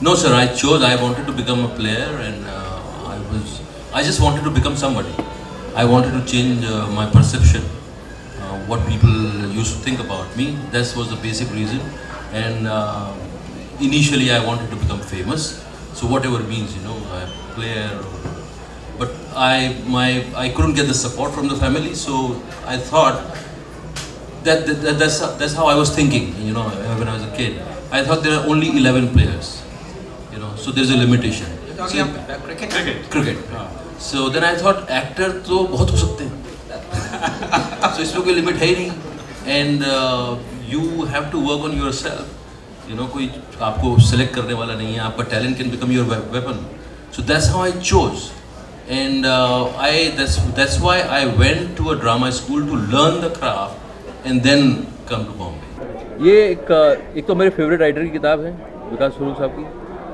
No, sir. I chose. I wanted to become a player, and I just wanted to become somebody. I wanted to change my perception, what people used to think about me. That was the basic reason. And initially, I wanted to become famous. So whatever it means, a player. But I couldn't get the support from the family. So I thought that's how I was thinking. When I was a kid, I thought there are only 11 players. So there's a limitation. Cricket. So then I thought actor तो बहुत हो सकते हैं. So इसमें कोई limit है ही नहीं. And you have to work on yourself. कोई आपको select करने वाला नहीं है. आपका talent can become your weapon. So that's how I chose. And that's why I went to a drama school to learn the craft and then come to Bombay. ये एक तो मेरे फेवरेट राइटर की किताब है, विकास स्वरूप साहब की.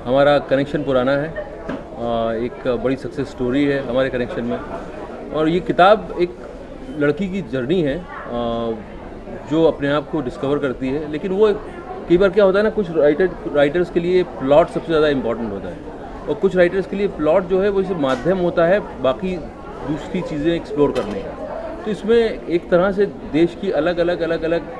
हमारा कनेक्शन पुराना है, एक बड़ी सक्सेस स्टोरी है हमारे कनेक्शन में. और ये किताब एक लड़की की जर्नी है जो अपने आप को डिस्कवर करती है. लेकिन वो कई बार क्या होता है ना, कुछ राइटर्स के लिए प्लॉट सबसे ज़्यादा इम्पॉर्टेंट होता है, और कुछ राइटर्स के लिए प्लॉट जो है वो इसे माध्यम होता है बाकी दूसरी चीज़ें एक्सप्लोर करने का. तो इसमें एक तरह से देश की अलग अलग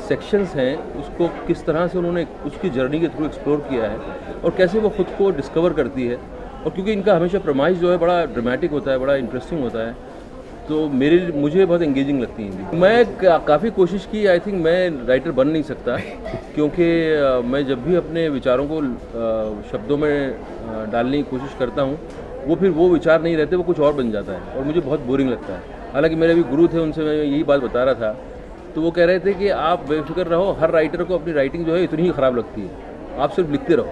सेक्शंस हैं, उसको किस तरह से उन्होंने उसकी जर्नी के थ्रू एक्सप्लोर किया है और कैसे वो ख़ुद को डिस्कवर करती है. और क्योंकि इनका हमेशा प्रमाइश जो है बड़ा ड्रामेटिक होता है, बड़ा इंटरेस्टिंग होता है, तो मुझे बहुत एंगेजिंग लगती है. मैं काफ़ी कोशिश की. आई थिंक मैं राइटर बन नहीं सकता, क्योंकि मैं जब भी अपने विचारों को शब्दों में डालने की कोशिश करता हूँ, वो फिर वो विचार नहीं रहते, वो कुछ और बन जाता है और मुझे बहुत बोरिंग लगता है. हालांकि मेरे अभी गुरु थे, उनसे मैं यही बात बता रहा था, तो वो कह रहे थे कि आप बेफिक्र रहो, हर राइटर को अपनी राइटिंग जो है इतनी ही ख़राब लगती है, आप सिर्फ लिखते रहो.